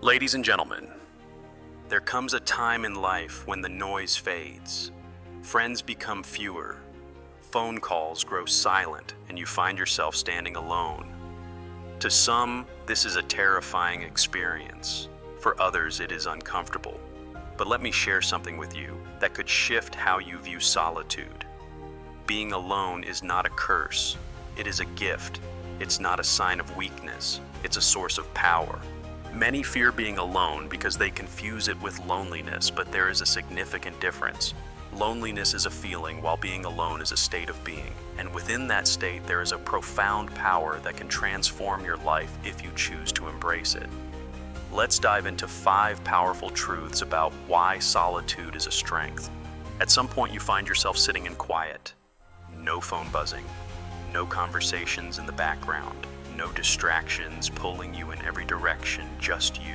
Ladies and gentlemen, there comes a time in life when the noise fades, friends become fewer, phone calls grow silent, and you find yourself standing alone. To some, this is a terrifying experience. For others, it is uncomfortable. But let me share something with you that could shift how you view solitude. Being alone is not a curse. It is a gift. It's not a sign of weakness. It's a source of power. Many fear being alone because they confuse it with loneliness, but there is a significant difference. Loneliness is a feeling, while being alone is a state of being. And within that state, there is a profound power that can transform your life if you choose to embrace it. Let's dive into 5 powerful truths about why solitude is a strength. At some point, you find yourself sitting in quiet. No phone buzzing, no conversations in the background, no distractions pulling you in every direction, just you.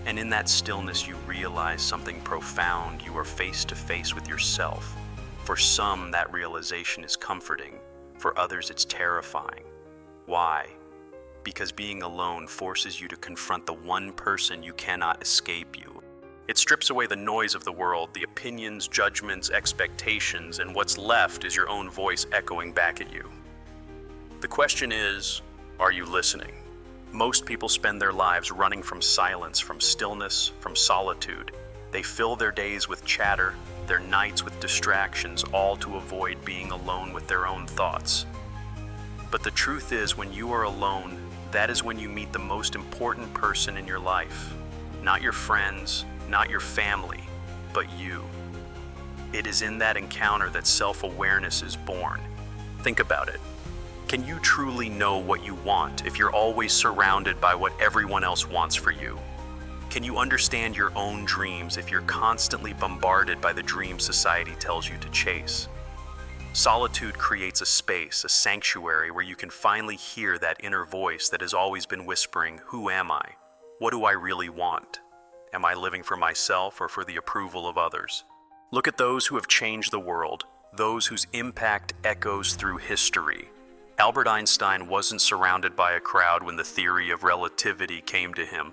And in that stillness, you realize something profound. You are face to face with yourself. For some, that realization is comforting. For others, it's terrifying. Why? Because being alone forces you to confront the one person you cannot escape you. It strips away the noise of the world, the opinions, judgments, expectations, and what's left is your own voice echoing back at you. The question is, are you listening? Most people spend their lives running from silence, from stillness, from solitude. They fill their days with chatter, their nights with distractions, all to avoid being alone with their own thoughts. But the truth is, when you are alone, that is when you meet the most important person in your life. Not your friends, not your family, but you. It is in that encounter that self-awareness is born. Think about it. Can you truly know what you want if you're always surrounded by what everyone else wants for you? Can you understand your own dreams if you're constantly bombarded by the dreams society tells you to chase? Solitude creates a space, a sanctuary where you can finally hear that inner voice that has always been whispering, "Who am I? What do I really want? Am I living for myself or for the approval of others?" Look at those who have changed the world, those whose impact echoes through history. Albert Einstein wasn't surrounded by a crowd when the theory of relativity came to him.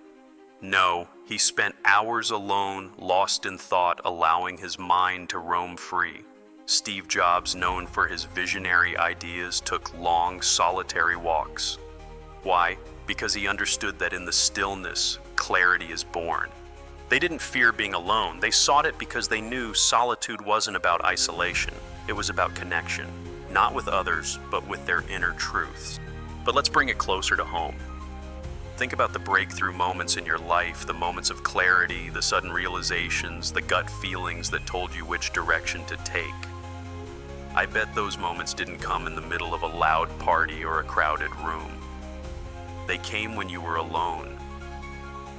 No, he spent hours alone, lost in thought, allowing his mind to roam free. Steve Jobs, known for his visionary ideas, took long, solitary walks. Why? Because he understood that in the stillness, clarity is born. They didn't fear being alone. They sought it because they knew solitude wasn't about isolation. It was about connection, not with others, but with their inner truths. But let's bring it closer to home. Think about the breakthrough moments in your life, the moments of clarity, the sudden realizations, the gut feelings that told you which direction to take. I bet those moments didn't come in the middle of a loud party or a crowded room. They came when you were alone.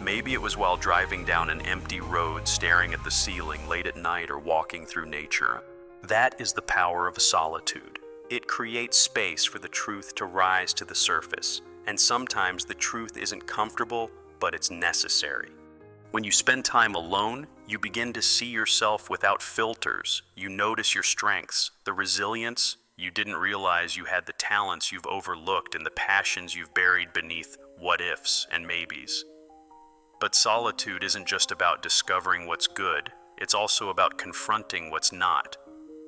Maybe it was while driving down an empty road, staring at the ceiling late at night, or walking through nature. That is the power of solitude. It creates space for the truth to rise to the surface. And sometimes the truth isn't comfortable, but it's necessary. When you spend time alone, you begin to see yourself without filters. You notice your strengths, the resilience you didn't realize you had, the talents you've overlooked, and the passions you've buried beneath what-ifs and maybes. But solitude isn't just about discovering what's good. It's also about confronting what's not.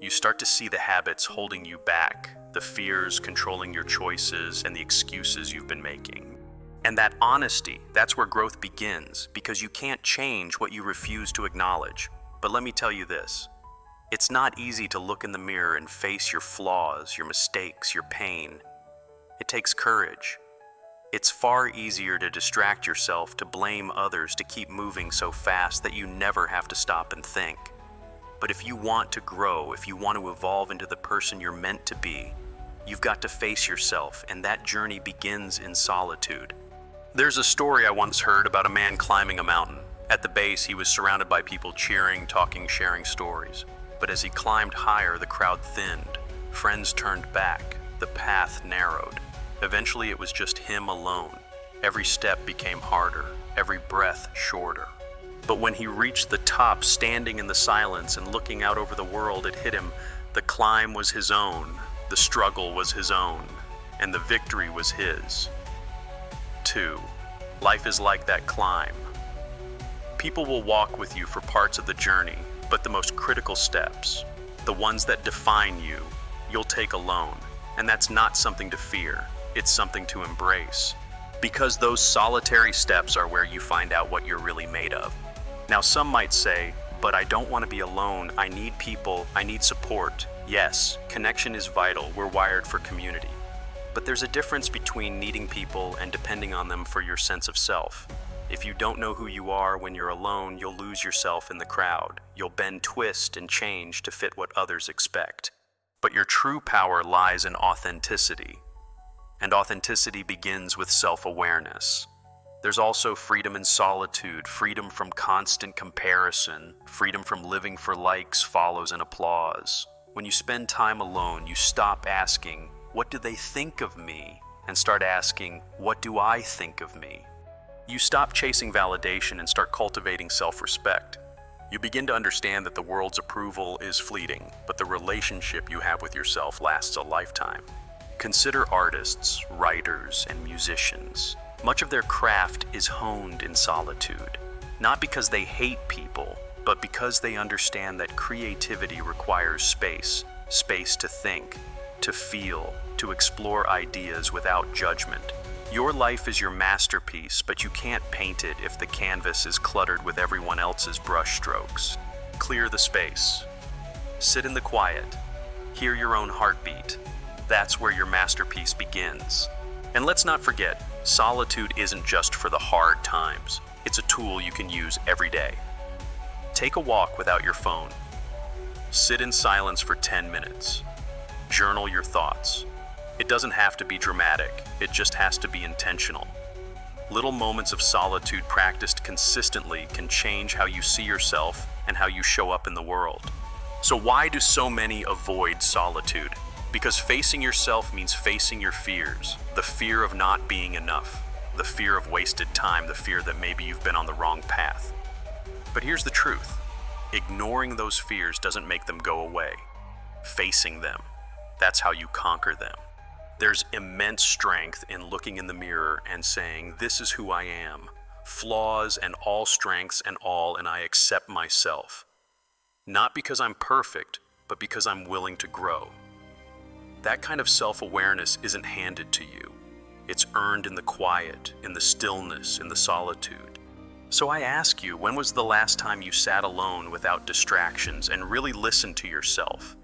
You start to see the habits holding you back, the fears controlling your choices, and the excuses you've been making. And that honesty, that's where growth begins, because you can't change what you refuse to acknowledge. But let me tell you this, it's not easy to look in the mirror and face your flaws, your mistakes, your pain. It takes courage. It's far easier to distract yourself, to blame others, to keep moving so fast that you never have to stop and think. But if you want to grow, if you want to evolve into the person you're meant to be, you've got to face yourself, and that journey begins in solitude. There's a story I once heard about a man climbing a mountain. At the base, he was surrounded by people cheering, talking, sharing stories. But as he climbed higher, the crowd thinned. Friends turned back. The path narrowed. Eventually, it was just him alone. Every step became harder, every breath shorter. But when he reached the top, standing in the silence and looking out over the world, it hit him. The climb was his own, the struggle was his own, and the victory was his. 2. Life is like that climb. People will walk with you for parts of the journey, but the most critical steps, the ones that define you, you'll take alone. And that's not something to fear, it's something to embrace. Because those solitary steps are where you find out what you're really made of. Now, some might say, but I don't want to be alone, I need people, I need support. Yes, connection is vital, we're wired for community. But there's a difference between needing people and depending on them for your sense of self. If you don't know who you are when you're alone, you'll lose yourself in the crowd. You'll bend, twist, and change to fit what others expect. But your true power lies in authenticity. And authenticity begins with self-awareness. There's also freedom in solitude, freedom from constant comparison, freedom from living for likes, follows, and applause. When you spend time alone, you stop asking, "What do they think of me?" and start asking, "What do I think of me?" You stop chasing validation and start cultivating self-respect. You begin to understand that the world's approval is fleeting, but the relationship you have with yourself lasts a lifetime. Consider artists, writers, and musicians. Much of their craft is honed in solitude, not because they hate people, but because they understand that creativity requires space, space to think, to feel, to explore ideas without judgment. Your life is your masterpiece, but you can't paint it if the canvas is cluttered with everyone else's brushstrokes. Clear the space. Sit in the quiet. Hear your own heartbeat. That's where your masterpiece begins. And let's not forget, solitude isn't just for the hard times. It's a tool you can use every day. Take a walk without your phone. Sit in silence for 10 minutes. Journal your thoughts. It doesn't have to be dramatic, it just has to be intentional. Little moments of solitude practiced consistently can change how you see yourself and how you show up in the world. So why do so many avoid solitude? Because facing yourself means facing your fears. The fear of not being enough, the fear of wasted time, the fear that maybe you've been on the wrong path. But here's the truth. Ignoring those fears doesn't make them go away. Facing them, that's how you conquer them. There's immense strength in looking in the mirror and saying, "This is who I am, flaws and all strengths and all, and I accept myself." Not because I'm perfect, but because I'm willing to grow. That kind of self-awareness isn't handed to you. It's earned in the quiet, in the stillness, in the solitude. So I ask you, when was the last time you sat alone without distractions and really listened to yourself?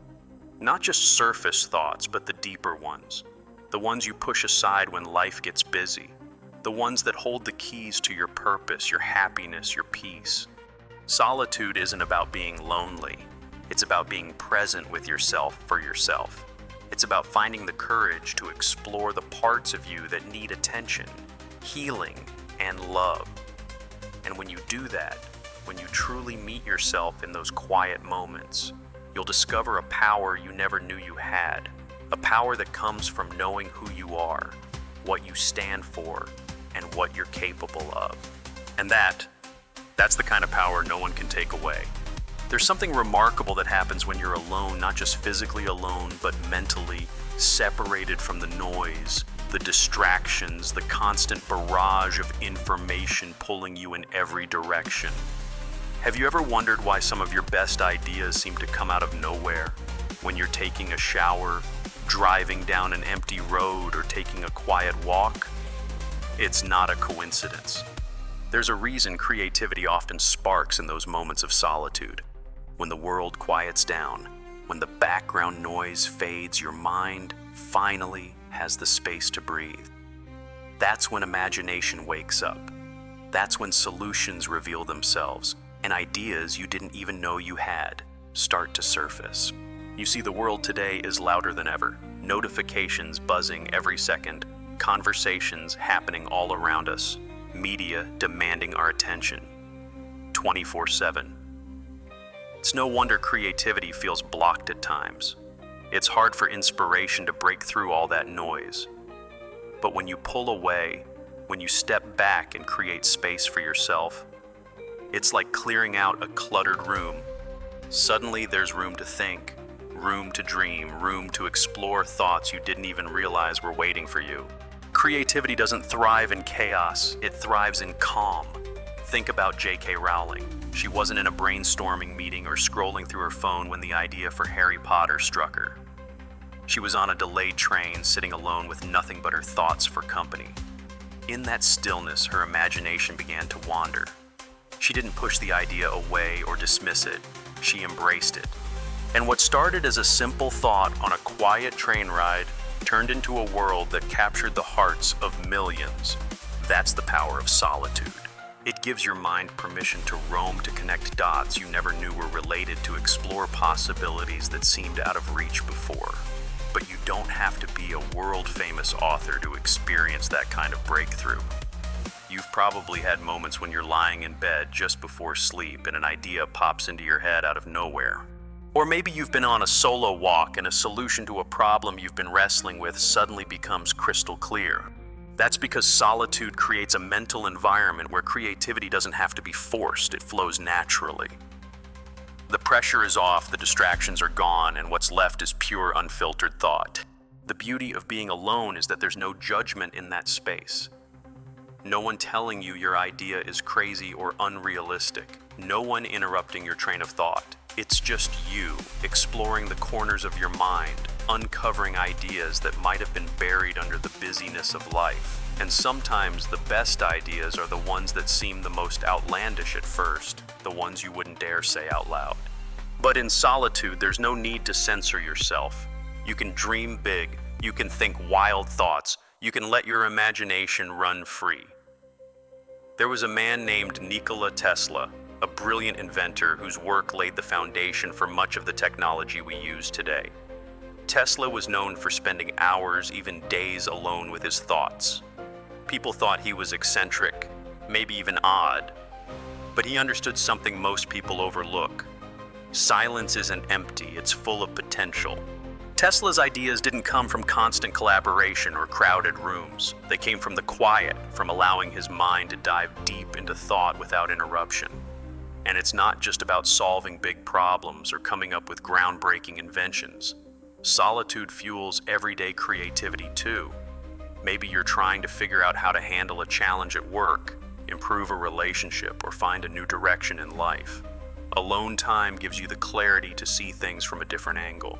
Not just surface thoughts, but the deeper ones. The ones you push aside when life gets busy. The ones that hold the keys to your purpose, your happiness, your peace. Solitude isn't about being lonely. It's about being present with yourself for yourself. It's about finding the courage to explore the parts of you that need attention, healing, and love. And when you do that, when you truly meet yourself in those quiet moments, you'll discover a power you never knew you had. A power that comes from knowing who you are, what you stand for, and what you're capable of. And that's the kind of power no one can take away. There's something remarkable that happens when you're alone, not just physically alone, but mentally separated from the noise, the distractions, the constant barrage of information pulling you in every direction. Have you ever wondered why some of your best ideas seem to come out of nowhere? When you're taking a shower, driving down an empty road, or taking a quiet walk? It's not a coincidence. There's a reason creativity often sparks in those moments of solitude. When the world quiets down, when the background noise fades, your mind finally has the space to breathe. That's when imagination wakes up. That's when solutions reveal themselves, and ideas you didn't even know you had start to surface. You see, the world today is louder than ever. Notifications buzzing every second, conversations happening all around us, media demanding our attention 24/7. It's no wonder creativity feels blocked at times. It's hard for inspiration to break through all that noise. But when you pull away, when you step back and create space for yourself, it's like clearing out a cluttered room. Suddenly there's room to think, room to dream, room to explore thoughts you didn't even realize were waiting for you. Creativity doesn't thrive in chaos, it thrives in calm. Think about J.K. Rowling. She wasn't in a brainstorming meeting or scrolling through her phone when the idea for Harry Potter struck her. She was on a delayed train, sitting alone with nothing but her thoughts for company. In that stillness, her imagination began to wander. She didn't push the idea away or dismiss it. She embraced it. And what started as a simple thought on a quiet train ride turned into a world that captured the hearts of millions. That's the power of solitude. It gives your mind permission to roam, to connect dots you never knew were related, to explore possibilities that seemed out of reach before. But you don't have to be a world-famous author to experience that kind of breakthrough. You've probably had moments when you're lying in bed just before sleep and an idea pops into your head out of nowhere. Or maybe you've been on a solo walk and a solution to a problem you've been wrestling with suddenly becomes crystal clear. That's because solitude creates a mental environment where creativity doesn't have to be forced, it flows naturally. The pressure is off, the distractions are gone, and what's left is pure, unfiltered thought. The beauty of being alone is that there's no judgment in that space. No one telling you your idea is crazy or unrealistic. No one interrupting your train of thought. It's just you, exploring the corners of your mind, uncovering ideas that might have been buried under the busyness of life. And sometimes the best ideas are the ones that seem the most outlandish at first, the ones you wouldn't dare say out loud. But in solitude, there's no need to censor yourself. You can dream big, you can think wild thoughts, you can let your imagination run free. There was a man named Nikola Tesla, a brilliant inventor whose work laid the foundation for much of the technology we use today. Tesla was known for spending hours, even days alone with his thoughts. People thought he was eccentric, maybe even odd, but he understood something most people overlook. Silence isn't empty, it's full of potential. Tesla's ideas didn't come from constant collaboration or crowded rooms. They came from the quiet, from allowing his mind to dive deep into thought without interruption. And it's not just about solving big problems or coming up with groundbreaking inventions. Solitude fuels everyday creativity too. Maybe you're trying to figure out how to handle a challenge at work, improve a relationship, or find a new direction in life. Alone time gives you the clarity to see things from a different angle.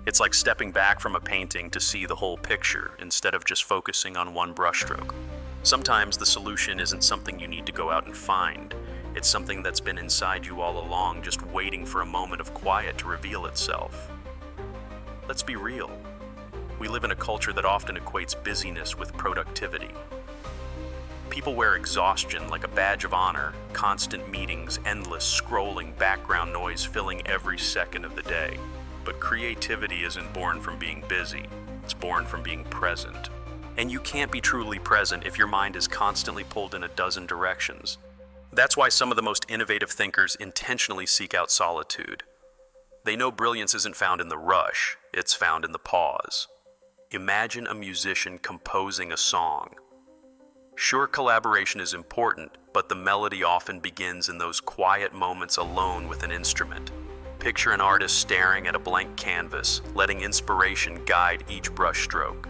It's like stepping back from a painting to see the whole picture instead of just focusing on one brushstroke. Sometimes the solution isn't something you need to go out and find. It's something that's been inside you all along, just waiting for a moment of quiet to reveal itself. Let's be real. We live in a culture that often equates busyness with productivity. People wear exhaustion like a badge of honor, constant meetings, endless scrolling, background noise filling every second of the day. But creativity isn't born from being busy, it's born from being present. And you can't be truly present if your mind is constantly pulled in a dozen directions. That's why some of the most innovative thinkers intentionally seek out solitude. They know brilliance isn't found in the rush, it's found in the pause. Imagine a musician composing a song. Sure, collaboration is important, but the melody often begins in those quiet moments alone with an instrument. Picture an artist staring at a blank canvas, letting inspiration guide each brushstroke.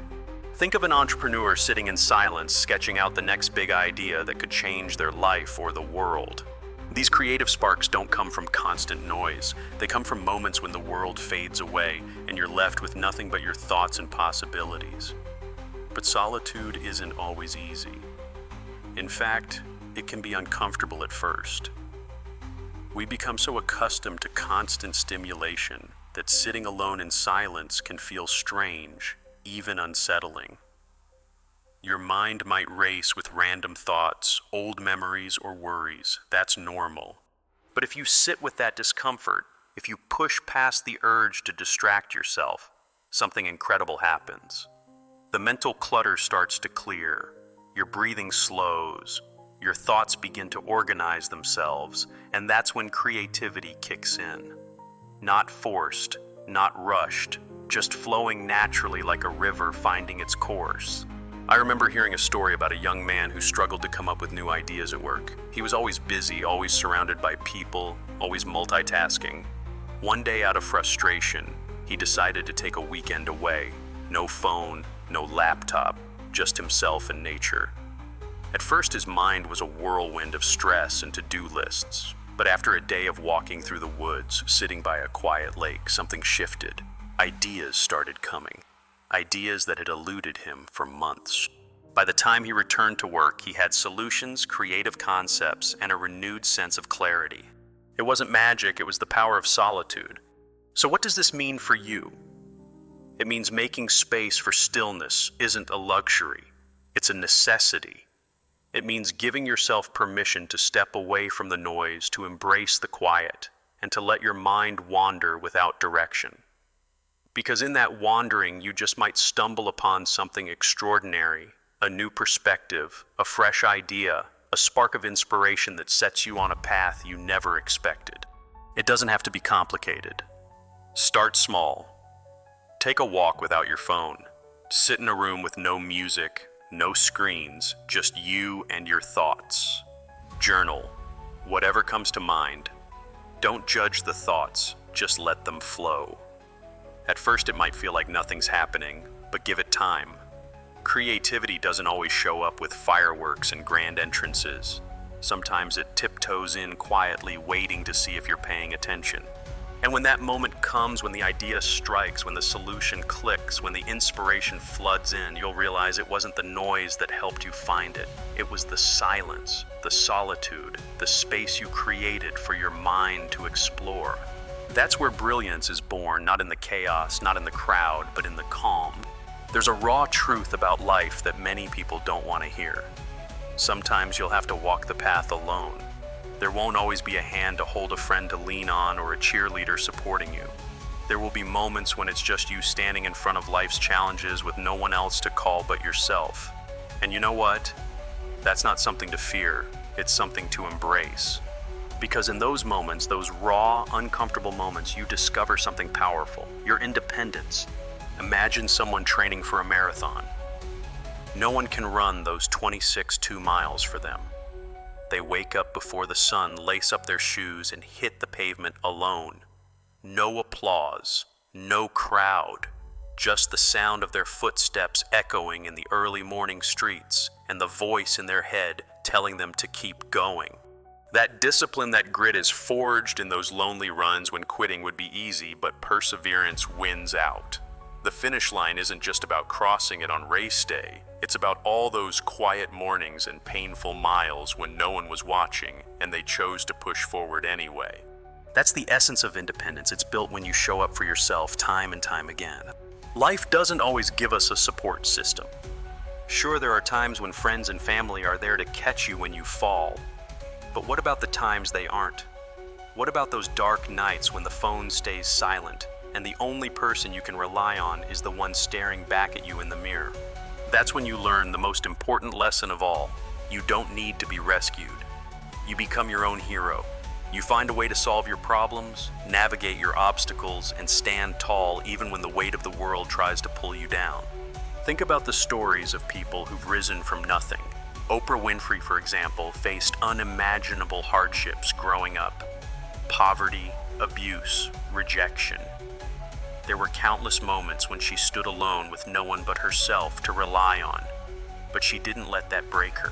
Think of an entrepreneur sitting in silence, sketching out the next big idea that could change their life or the world. These creative sparks don't come from constant noise. They come from moments when the world fades away and you're left with nothing but your thoughts and possibilities. But solitude isn't always easy. In fact, it can be uncomfortable at first. We become so accustomed to constant stimulation that sitting alone in silence can feel strange, even unsettling. Your mind might race with random thoughts, old memories, or worries. That's normal. But if you sit with that discomfort, if you push past the urge to distract yourself, something incredible happens. The mental clutter starts to clear. Your breathing slows. Your thoughts begin to organize themselves, and that's when creativity kicks in. Not forced, not rushed, just flowing naturally like a river finding its course. I remember hearing a story about a young man who struggled to come up with new ideas at work. He was always busy, always surrounded by people, always multitasking. One day, out of frustration, he decided to take a weekend away. No phone, no laptop, just himself and nature. At first, his mind was a whirlwind of stress and to-do lists. But after a day of walking through the woods, sitting by a quiet lake, something shifted. Ideas started coming. Ideas that had eluded him for months. By the time he returned to work, he had solutions, creative concepts, and a renewed sense of clarity. It wasn't magic, it was the power of solitude. So what does this mean for you? It means making space for stillness isn't a luxury, it's a necessity. It means giving yourself permission to step away from the noise, to embrace the quiet, and to let your mind wander without direction. Because in that wandering, you just might stumble upon something extraordinary, a new perspective, a fresh idea, a spark of inspiration that sets you on a path you never expected. It doesn't have to be complicated. Start small. Take a walk without your phone. Sit in a room with no music, no screens, just you and your thoughts. Journal, whatever comes to mind. Don't judge the thoughts, just let them flow. At first it might feel like nothing's happening, but give it time. Creativity doesn't always show up with fireworks and grand entrances. Sometimes it tiptoes in quietly, waiting to see if you're paying attention. And when that moment comes, when the idea strikes, when the solution clicks, when the inspiration floods in, you'll realize it wasn't the noise that helped you find it. It was the silence, the solitude, the space you created for your mind to explore. That's where brilliance is born, not in the chaos, not in the crowd, but in the calm. There's a raw truth about life that many people don't want to hear. Sometimes you'll have to walk the path alone. There won't always be a hand to hold, a friend to lean on, or a cheerleader supporting you. There will be moments when it's just you standing in front of life's challenges with no one else to call but yourself. And you know what? That's not something to fear, it's something to embrace. Because in those moments, those raw, uncomfortable moments, you discover something powerful, your independence. Imagine someone training for a marathon. No one can run those 26 2 miles for them. They wake up before the sun, lace up their shoes, and hit the pavement alone. No applause, no crowd, just the sound of their footsteps echoing in the early morning streets, and the voice in their head telling them to keep going. That discipline, that grit is forged in those lonely runs when quitting would be easy, but perseverance wins out. The finish line isn't just about crossing it on race day. It's about all those quiet mornings and painful miles when no one was watching and they chose to push forward anyway. That's the essence of independence. It's built when you show up for yourself time and time again. Life doesn't always give us a support system. Sure, there are times when friends and family are there to catch you when you fall. But what about the times they aren't? What about those dark nights when the phone stays silent and the only person you can rely on is the one staring back at you in the mirror? That's when you learn the most important lesson of all. You don't need to be rescued. You become your own hero. You find a way to solve your problems, navigate your obstacles, and stand tall even when the weight of the world tries to pull you down. Think about the stories of people who've risen from nothing. Oprah Winfrey, for example, faced unimaginable hardships growing up. Poverty, abuse, rejection. There were countless moments when she stood alone with no one but herself to rely on. But she didn't let that break her.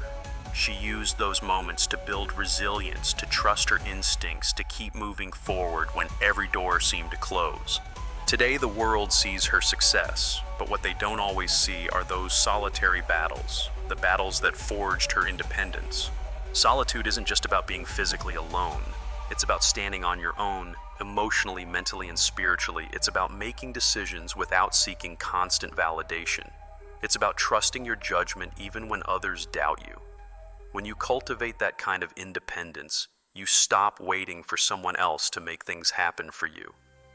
She used those moments to build resilience, to trust her instincts, to keep moving forward when every door seemed to close. Today, the world sees her success, but what they don't always see are those solitary battles, the battles that forged her independence. Solitude isn't just about being physically alone. It's about standing on your own, emotionally, mentally, and spiritually. It's about making decisions without seeking constant validation. It's about trusting your judgment even when others doubt you. When you cultivate that kind of independence, you stop waiting for someone else to make things happen for you.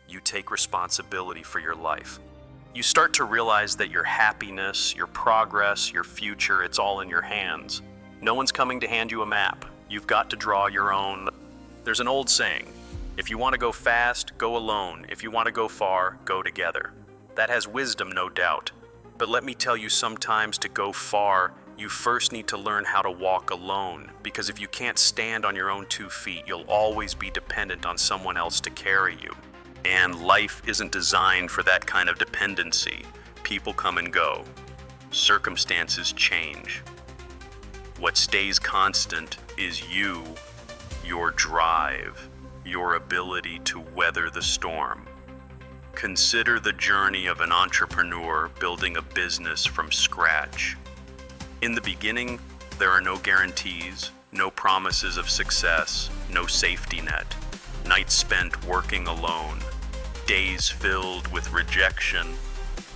You take responsibility for your life. You start to realize that your happiness, your progress, your future, it's all in your hands. No one's coming to hand you a map. You've got to draw your own. There's an old saying, if you want to go fast, go alone. If you want to go far, go together. That has wisdom, no doubt. But let me tell you, sometimes to go far, you first need to learn how to walk alone, because if you can't stand on your own 2 feet, you'll always be dependent on someone else to carry you. And life isn't designed for that kind of dependency. People come and go. Circumstances change. What stays constant is you, your drive, your ability to weather the storm. Consider the journey of an entrepreneur building a business from scratch. In the beginning, there are no guarantees, no promises of success, no safety net. Nights spent working alone, days filled with rejection,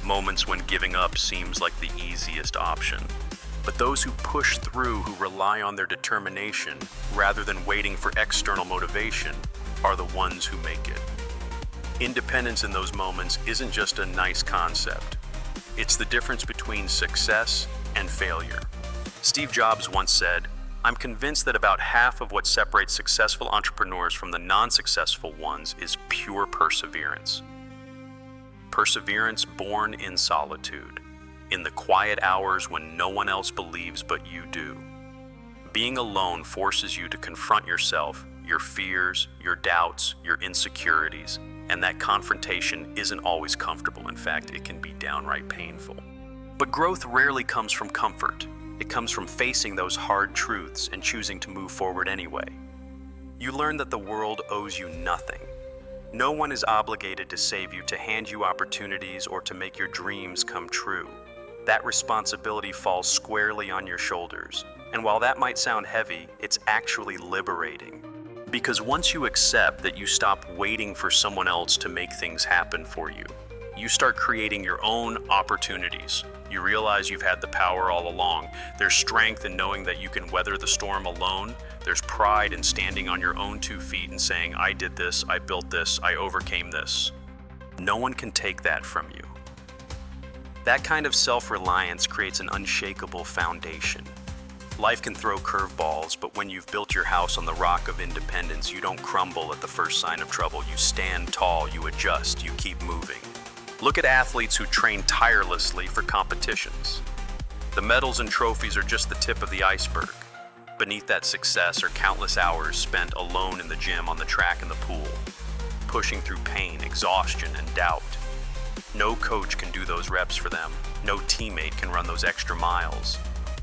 moments when giving up seems like the easiest option. But those who push through, who rely on their determination, rather than waiting for external motivation, are the ones who make it. Independence in those moments isn't just a nice concept. It's the difference between success and failure. Steve Jobs once said, "I'm convinced that about half of what separates successful entrepreneurs from the non-successful ones is pure perseverance." Perseverance born in solitude, in the quiet hours when no one else believes but you do. Being alone forces you to confront yourself, your fears, your doubts, your insecurities, and that confrontation isn't always comfortable. In fact, it can be downright painful. But growth rarely comes from comfort. It comes from facing those hard truths and choosing to move forward anyway. You learn that the world owes you nothing. No one is obligated to save you, to hand you opportunities, or to make your dreams come true. That responsibility falls squarely on your shoulders. And while that might sound heavy, it's actually liberating. Because once you accept that you stop waiting for someone else to make things happen for you, you start creating your own opportunities. You realize you've had the power all along. There's strength in knowing that you can weather the storm alone. There's pride in standing on your own 2 feet and saying, "I did this, I built this, I overcame this." No one can take that from you. That kind of self-reliance creates an unshakable foundation. Life can throw curveballs, but when you've built your house on the rock of independence, you don't crumble at the first sign of trouble. You stand tall, you adjust, you keep moving. Look at athletes who train tirelessly for competitions. The medals and trophies are just the tip of the iceberg. Beneath that success are countless hours spent alone in the gym, on the track, and the pool, pushing through pain, exhaustion, and doubt. No coach can do those reps for them. No teammate can run those extra miles.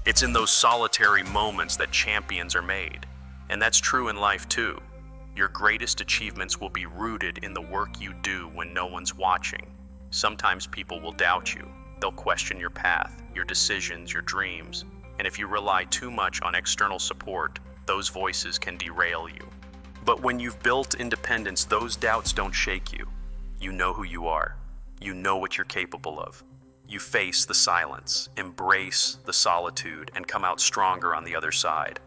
It's in those solitary moments that champions are made. And that's true in life too. Your greatest achievements will be rooted in the work you do when no one's watching. Sometimes people will doubt you. They'll question your path, your decisions, your dreams. And if you rely too much on external support, those voices can derail you. But when you've built independence, those doubts don't shake you. You know who you are. You know what you're capable of. You face the silence, embrace the solitude, and come out stronger on the other side.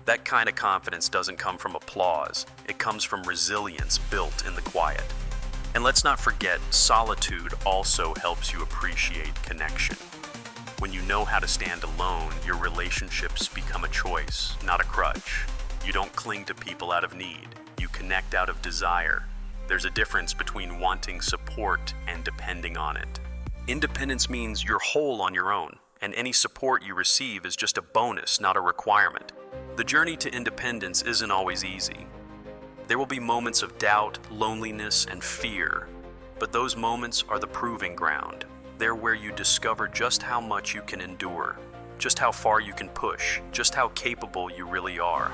That kind of confidence doesn't come from applause. It comes from resilience built in the quiet. And let's not forget, solitude also helps you appreciate connection. When you know how to stand alone, your relationships become a choice, not a crutch. You don't cling to people out of need. You connect out of desire. There's a difference between wanting support and depending on it. Independence means you're whole on your own, and any support you receive is just a bonus, not a requirement. The journey to independence isn't always easy. There will be moments of doubt, loneliness, and fear, but those moments are the proving ground. They're where you discover just how much you can endure, just how far you can push, just how capable you really are.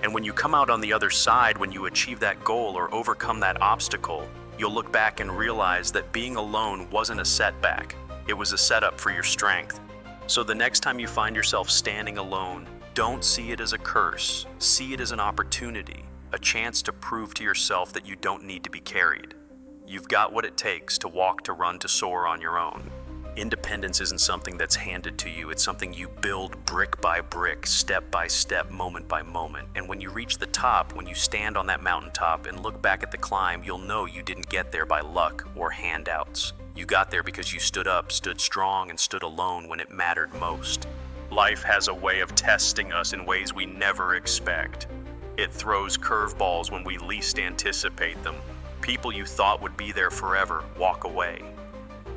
And when you come out on the other side, when you achieve that goal or overcome that obstacle, you'll look back and realize that being alone wasn't a setback. It was a setup for your strength. So the next time you find yourself standing alone, don't see it as a curse. See it as an opportunity, a chance to prove to yourself that you don't need to be carried. You've got what it takes to walk, to run, to soar on your own. Independence isn't something that's handed to you. It's something you build brick by brick, step by step, moment by moment. And when you reach the top, when you stand on that mountaintop and look back at the climb, you'll know you didn't get there by luck or handouts. You got there because you stood up, stood strong, and stood alone when it mattered most. Life has a way of testing us in ways we never expect. It throws curveballs when we least anticipate them. People you thought would be there forever walk away.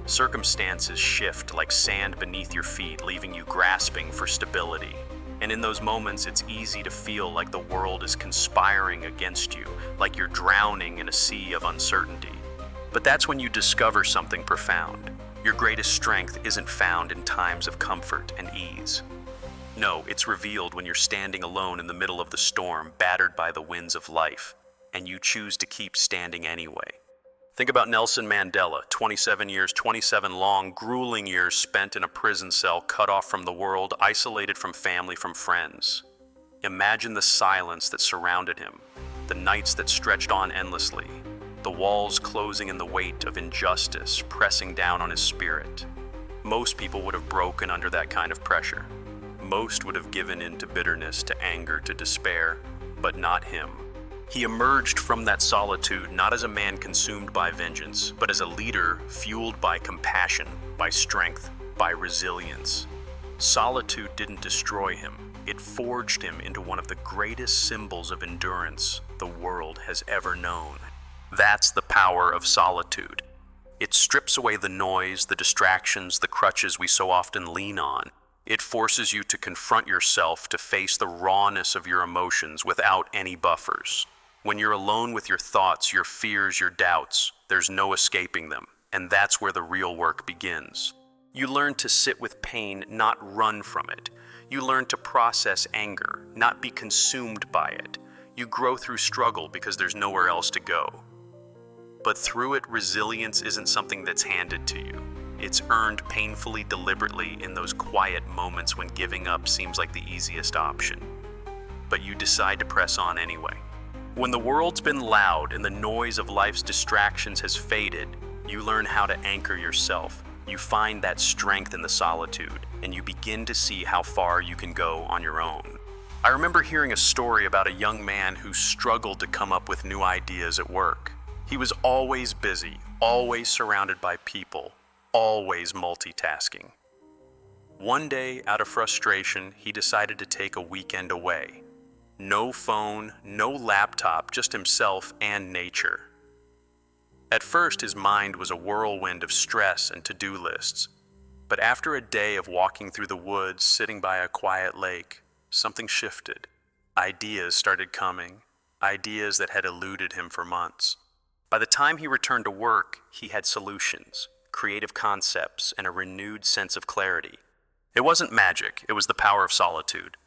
Circumstances shift like sand beneath your feet, leaving you grasping for stability. And in those moments, it's easy to feel like the world is conspiring against you, like you're drowning in a sea of uncertainty. But that's when you discover something profound. Your greatest strength isn't found in times of comfort and ease. No, it's revealed when you're standing alone in the middle of the storm, battered by the winds of life, and you choose to keep standing anyway. Think about Nelson Mandela, 27 years, 27 long, grueling years spent in a prison cell, cut off from the world, isolated from family, from friends. Imagine the silence that surrounded him, the nights that stretched on endlessly, the walls closing and the weight of injustice pressing down on his spirit. Most people would have broken under that kind of pressure. Most would have given in to bitterness, to anger, to despair, but not him. He emerged from that solitude not as a man consumed by vengeance, but as a leader fueled by compassion, by strength, by resilience. Solitude didn't destroy him. It forged him into one of the greatest symbols of endurance the world has ever known. That's the power of solitude. It strips away the noise, the distractions, the crutches we so often lean on. It forces you to confront yourself, to face the rawness of your emotions without any buffers. When you're alone with your thoughts, your fears, your doubts, there's no escaping them, and that's where the real work begins. You learn to sit with pain, not run from it. You learn to process anger, not be consumed by it. You grow through struggle because there's nowhere else to go. But through it, resilience isn't something that's handed to you. It's earned painfully, deliberately, in those quiet moments when giving up seems like the easiest option. But you decide to press on anyway. When the world's been loud and the noise of life's distractions has faded, you learn how to anchor yourself. You find that strength in the solitude, and you begin to see how far you can go on your own. I remember hearing a story about a young man who struggled to come up with new ideas at work. He was always busy, always surrounded by people, always multitasking. One day, out of frustration, he decided to take a weekend away. No phone, no laptop, just himself and nature. At first, his mind was a whirlwind of stress and to-do lists. But after a day of walking through the woods, sitting by a quiet lake, something shifted. Ideas started coming, ideas that had eluded him for months. By the time he returned to work, he had solutions, creative concepts, and a renewed sense of clarity. It wasn't magic, it was the power of solitude.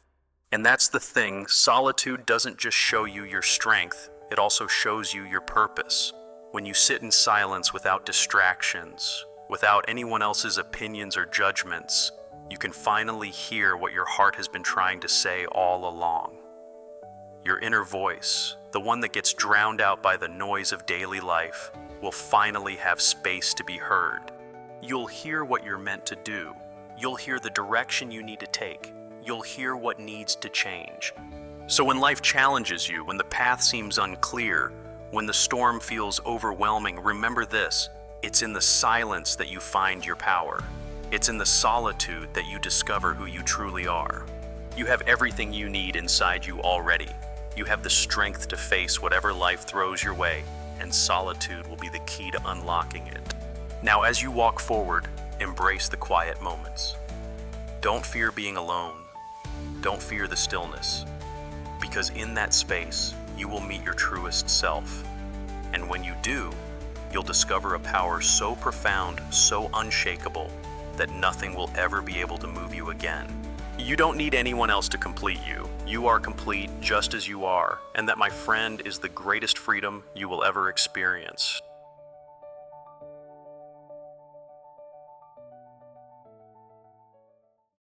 And that's the thing, solitude doesn't just show you your strength, it also shows you your purpose. When you sit in silence without distractions, without anyone else's opinions or judgments, you can finally hear what your heart has been trying to say all along. Your inner voice, the one that gets drowned out by the noise of daily life, will finally have space to be heard. You'll hear what you're meant to do. You'll hear the direction you need to take. You'll hear what needs to change. So when life challenges you, when the path seems unclear, when the storm feels overwhelming, remember this: it's in the silence that you find your power. It's in the solitude that you discover who you truly are. You have everything you need inside you already. You have the strength to face whatever life throws your way, and solitude will be the key to unlocking it. Now, as you walk forward, embrace the quiet moments. Don't fear being alone. Don't fear the stillness, because in that space, you will meet your truest self. And when you do, you'll discover a power so profound, so unshakable, that nothing will ever be able to move you again. You don't need anyone else to complete you. You are complete just as you are, and that, my friend, is the greatest freedom you will ever experience.